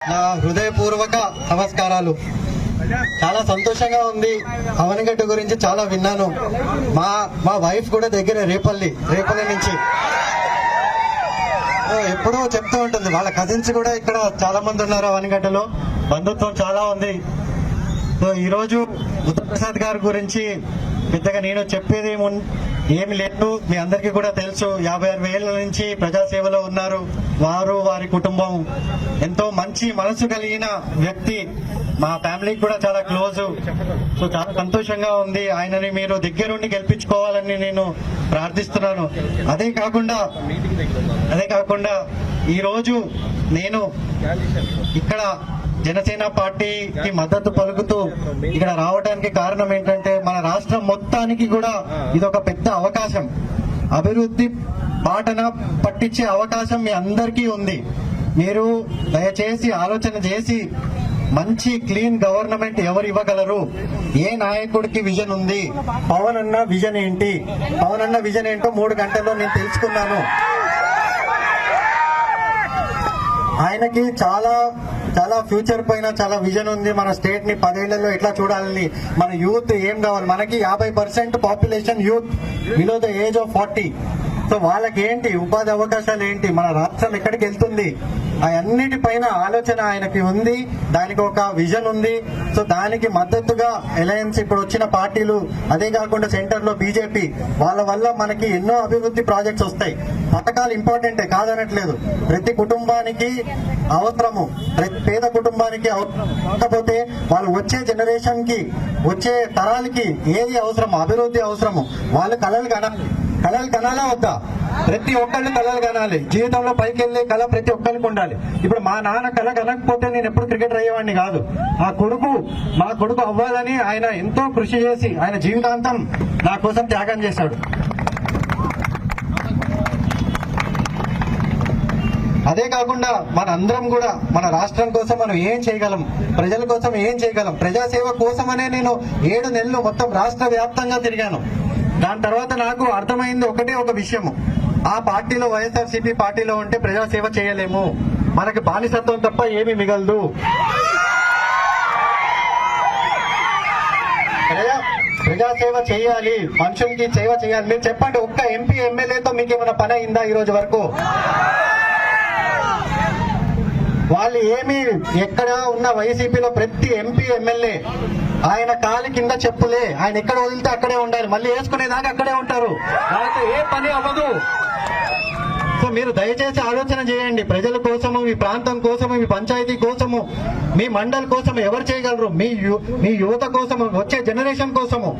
నా హృదయపూర్వక నమస్కారాలు. చాలా సంతోషంగా ఉంది. అవనిగడ్డ గురించి చాలా విన్నాను. మా వైఫ్ కూడా దగ్గర రేపల్లి నుంచి ఎప్పుడూ చెప్తూ ఉంటుంది. వాళ్ళ కజిన్స్ కూడా ఇక్కడ చాలా మంది ఉన్నారు. అవనిగడ్డలో బంధుత్వం చాలా ఉంది. సో ఈరోజు బుద్ధప్రసాద్ గారి గురించి పెద్దగా నేను చెప్పేది ఏమి లేదు. మీ అందరికీ కూడా తెలుసు. 56 ఏళ్ల నుంచి ప్రజాసేవలో ఉన్నారు. వారి కుటుంబం ఎంతో మంచి మనసు కలిగిన వ్యక్తి. మా ఫ్యామిలీకి కూడా చాలా క్లోజ్. సో చాలా సంతోషంగా ఉంది. ఆయనని మీరు దగ్గరుండి గెలిపించుకోవాలని నేను ప్రార్థిస్తున్నాను. అదే కాకుండా ఈరోజు నేను ఇక్కడ జనసేన పార్టీకి మద్దతు పలుకుతూ ఇక్కడ రావడానికి కారణం ఏంటంటే, మన రాష్ట్రం మొత్తానికి కూడా ఇదొక పెద్ద అవకాశం. అభివృద్ధి బాటన పట్టించే అవకాశం మీ అందరికీ ఉంది. మీరు దయచేసి ఆలోచన చేసి మంచి క్లీన్ గవర్నమెంట్ ఎవరు ఇవ్వగలరు? ఏ నాయకుడికి విజన్ ఉంది? పవన్ అన్న విజన్ ఏంటి? పవన్ అన్న విజన్ ఏంటో 3 గంటల్లో నేను తెలుసుకున్నాను. ఆయనకి చాలా ఫ్యూచర్ పైన చాలా విజన్ ఉంది. మన స్టేట్ ని 10 ఏళ్లలో ఎట్లా చూడాలని, మన యూత్ ఏం కావాలి. మనకి 50% population youth below the age of 40. So వాళ్ళకి ఏంటి ఉపాధి అవకాశాలు ఏంటి, మన రాష్ట్రం ఎక్కడికి వెళ్తుంది, అన్నిటిపైన ఆలోచన ఆయనకి ఉంది. దానికి ఒక విజన్ ఉంది. సో దానికి మద్దతుగా అలయన్స్ ఇప్పుడు వచ్చిన పార్టీలు, అదే కాకుండా సెంటర్ లో బీజేపీ, వాళ్ళ వల్ల మనకి ఎన్నో అభివృద్ధి ప్రాజెక్ట్స్ వస్తాయి. పథకాలు ఇంపార్టెంటే, కాదనట్లేదు. ప్రతి కుటుంబానికి అవసరము, ప్రతి పేద కుటుంబానికి కాకపోతే వాళ్ళు వచ్చే జనరేషన్ కి, వచ్చే తరాలకి ఏది అవసరము, అభివృద్ధి అవసరము. వాళ్ళు కళలు కనాలా వద్దా? ప్రతి ఒక్కళ్ళు కళలు కనాలి. జీవితంలో పైకి వెళ్ళే కళ ప్రతి ఒక్కరికి ఉండాలి. ఇప్పుడు మా నాన్న కళ కనకపోతే నేను ఎప్పుడు క్రికెటర్ అయ్యేవాడిని కాదు. మా కొడుకు అవ్వాలని ఆయన ఎంతో కృషి చేసి ఆయన జీవితాంతం నా కోసం త్యాగం చేశాడు. అదే కాకుండా మన అందరం కూడా మన రాష్ట్రం కోసం మనం ఏం చేయగలం, ప్రజల కోసం ఏం చేయగలం, ప్రజాసేవ కోసమనే నేను 7 నెలలు మొత్తం రాష్ట్ర వ్యాప్తంగా తిరిగాను. దాని తర్వాత నాకు అర్థమైంది ఒక విషయము. ఆ పార్టీలో, వైఎస్ఆర్సీపీ పార్టీలో ఉంటే ప్రజాసేవ చేయలేము. మనకి బానిసత్వం తప్ప ఏమీ మిగలదు. ప్రజాసేవ చేయాలి, మనుషులకి సేవ చేయాలి. మీరు చెప్పండి, ఒక్క ఎంపీ ఎమ్మెల్యేతో మీకు ఏమైనా పని అయిందా ఈ రోజు వరకు? వాళ్ళు ఏమి, ఎక్కడ ఉన్న వైసీపీలో ప్రతి ఎంపీ ఎమ్మెల్యే ఆయన కాలి కింద చెప్పులే. ఆయన ఎక్కడ వదిలితే అక్కడే ఉండాలి, మళ్ళీ వేసుకునేదాకా అక్కడే ఉంటారు. వాళ్ళతో ఏ పని అవ్వదు. సో మీరు దయచేసి ఆలోచన చేయండి. ప్రజల కోసము, మీ ప్రాంతం కోసము, మీ పంచాయతీ కోసము, మీ మండల్ కోసం ఎవరు చేయగలరు? మీ యువత కోసము, వచ్చే జనరేషన్ కోసము,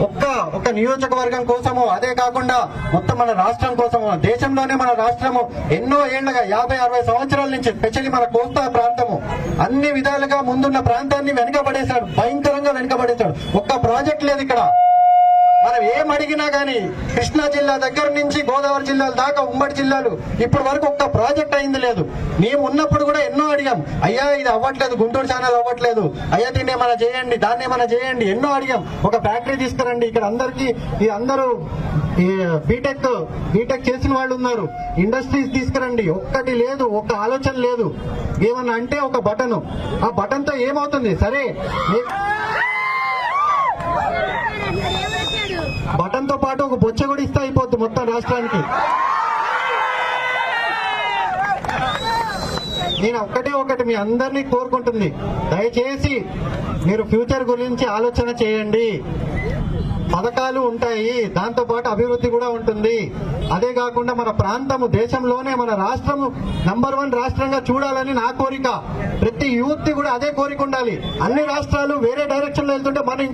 ఒక్క నియోజకవర్గం కోసము, అదే కాకుండా మొత్తం మన రాష్ట్రం కోసము. దేశంలోనే మన రాష్ట్రము ఎన్నో ఏళ్లుగా 50-60 సంవత్సరాల నుంచి, స్పెషల్లీ మన కోస్తా ప్రాంతము అన్ని విధాలుగా ముందున్న ప్రాంతాన్ని వెనుకబడేశాడు, భయంకరంగా వెనుకబడేశాడు. ఒక్క ప్రాజెక్ట్ లేదు ఇక్కడ. మనం ఏం అడిగినా గానీ కృష్ణా జిల్లా దగ్గర నుంచి గోదావరి జిల్లాల దాకా, ఉమ్మడి జిల్లాలు ఇప్పటి వరకు ఒక్క ప్రాజెక్ట్ అయింది లేదు. మేము ఉన్నప్పుడు కూడా ఎన్నో అడిగాం. అయ్యా ఇది అవ్వట్లేదు, గుంటూరు ఛానల్ అవ్వట్లేదు, అయ్యా దీన్ని ఏమైనా చేయండి, దాన్ని ఏమైనా చేయండి, ఎన్నో అడిగాం. ఒక ఫ్యాక్టరీ తీసుకురండి, ఇక్కడ అందరికీ అందరూ బీటెక్ చేసిన వాళ్ళు ఉన్నారు, ఇండస్ట్రీస్ తీసుకురండి. ఒక్కటి లేదు, ఒక్క ఆలోచన లేదు. ఏమన్నా అంటే ఒక బటన్, ఆ బటన్ తో ఏమవుతుంది? సరే, బటన్ తో పాటు ఒక బొచ్చ కూడా ఇస్తే అయిపోద్ది మొత్తం రాష్ట్రానికి. నేను ఒకటి మీ అందరినీ కోరుకుంటుంది, దయచేసి మీరు ఫ్యూచర్ గురించి ఆలోచన చేయండి. పథకాలు ఉంటాయి, దాంతో పాటు అభివృద్ధి కూడా ఉంటుంది. అదే కాకుండా మన ప్రాంతము, దేశంలోనే మన రాష్ట్రము నంబర్ 1 రాష్ట్రంగా చూడాలని నా కోరిక. ప్రతి యూత్ కూడా అదే కోరిక ఉండాలి. అన్ని రాష్ట్రాలు వేరే డైరెక్షన్ లో వెళ్తుంటే మనం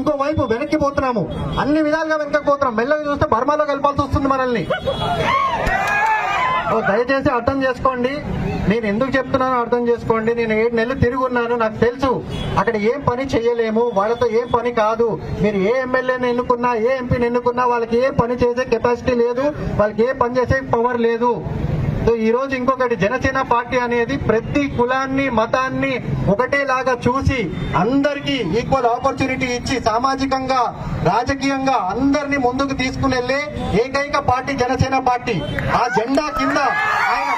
ఇంకో వైపు వెనక్కిపోతున్నాము. అన్ని విధాలుగా వెనక్కిపోతున్నాం. మెల్లగా చూస్తే బర్మాలో కలపాల్సి వస్తుంది మనల్ని. దయచేసి అర్థం చేసుకోండి. నేను ఎందుకు చెప్తున్నానో అర్థం చేసుకోండి. నేను 7 నెలలు తిరిగి ఉన్నాను. నాకు తెలుసు అక్కడ ఏం పని చేయలేము, వాళ్ళతో ఏం పని కాదు. మీరు ఏ ఎమ్మెల్యేని ఎన్నుకున్నా, ఏ ఎంపీని ఎన్నుకున్నా వాళ్ళకి ఏ పని చేసే కెపాసిటీ లేదు, వాళ్ళకి ఏ పని చేసే పవర్ లేదు. సో ఈ రోజు ఇంకొకటి, జనసేన పార్టీ అనేది ప్రతి కులాన్ని, మతాన్ని ఒకటేలాగా చూసి అందరికీ ఈక్వల్ ఆపర్చునిటీ ఇచ్చి సామాజికంగా, రాజకీయంగా అందరినీ ముందుకు తీసుకుని వెళ్లే ఏకైక పార్టీ జనసేన పార్టీ. ఆ జెండా కింద ఆయన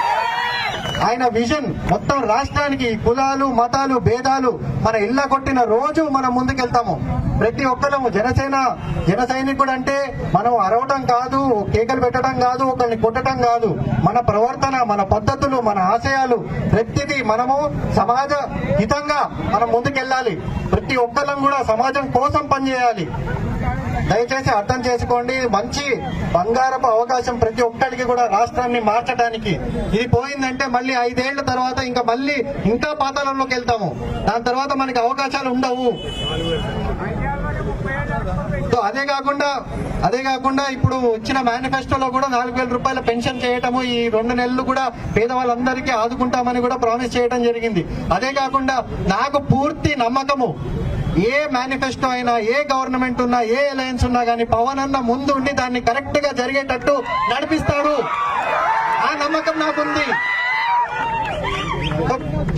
ఆయన విజన్ మొత్తం రాష్ట్రానికి కులాలు మతాలు భేదాలు మన ఇళ్ళ కొట్టిన రోజు మనం ముందుకెళ్తాము. ప్రతి ఒక్కరము జన సైనికుడు అంటే మనం అరవటం కాదు, కేకలు పెట్టడం కాదు, ఒకరిని కొట్టడం కాదు. మన ప్రవర్తన, మన పద్ధతులు, మన ఆశయాలు ప్రతిదీ మనము సమాజ హితంగా మనం ముందుకెళ్ళాలి. ప్రతి ఒక్కరం కూడా సమాజం కోసం పనిచేయాలి. దయచేసి అర్థం చేసుకోండి. మంచి బంగారపు అవకాశం ప్రతి ఒక్కరికి కూడా రాష్ట్రాన్ని మార్చడానికి. ఇది పోయిందంటే మళ్ళీ 5 ఏళ్ల తర్వాత ఇంకా పాతాళంలోకి వెళ్తాము. దాని తర్వాత మనకి అవకాశాలు ఉండవు. అదే కాకుండా ఇప్పుడు ఇచ్చిన మేనిఫెస్టోలో కూడా 4,000 రూపాయల పెన్షన్ చేయటము, ఈ 2 నెలలు కూడా పేదవాళ్ళందరికీ ఆదుకుంటామని కూడా ప్రామిస్ చేయడం జరిగింది. అదే కాకుండా నాకు పూర్తి నమ్మకము, ఏ మేనిఫెస్టో అయినా, ఏ గవర్నమెంట్ ఉన్నా, ఏ అలయన్స్ ఉన్నా గానీ పవన్ అన్న ముందు ఉండి దాన్ని కరెక్ట్ గా జరిగేటట్టు నడిపిస్తాడు. ఆ నమ్మకం నాకుంది.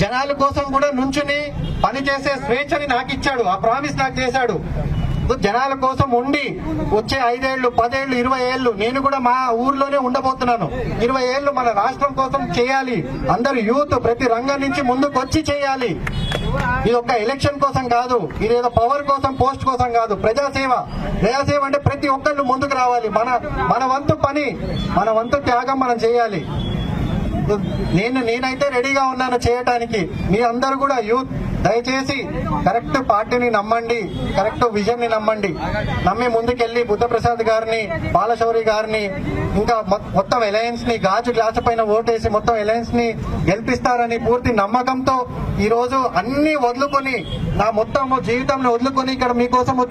జనాల కోసం కూడా నుంచుని పనిచేసే స్వేచ్ఛని నాకు ఇచ్చాడు. ఆ ప్రామిస్ నాకు చేశాడు. జనాల కోసం ఉండి వచ్చే 5 ఏళ్లు, 10 ఏళ్లు, 20 ఏళ్లు నేను కూడా మా ఊర్లోనే ఉండబోతున్నాను. 20 ఏళ్లు మన రాష్ట్రం కోసం చేయాలి. అందరు యూత్ ప్రతి రంగం నుంచి ముందుకు వచ్చి చేయాలి. ఇది ఒక్క ఎలక్షన్ కోసం కాదు, ఇదేదో పవర్ కోసం, పోస్ట్ కోసం కాదు. ప్రజాసేవ అంటే ప్రతి ఒక్కళ్ళు ముందుకు రావాలి. మన వంతు పని, మన వంతు త్యాగం మనం చేయాలి. నేనైతే రెడీగా ఉన్నాను చేయటానికి. మీ అందరూ కూడా యూత్ దయచేసి కరెక్ట్ పార్టీని నమ్మండి, కరెక్ట్ విజన్ ని నమ్మండి. నమ్మి ముందుకెళ్లి బుద్ధప్రసాద్ గారిని, బాలశౌరి గారిని, ఇంకా మొత్తం అలయన్స్ ని గాజు గ్లాసు పైన ఓటేసి మొత్తం అలయన్స్ ని గెలిపిస్తారని పూర్తి నమ్మకంతో ఈ రోజు అన్ని వదులుకొని, నా మొత్తం జీవితంలో వదులుకొని ఇక్కడ మీకోసం వచ్చి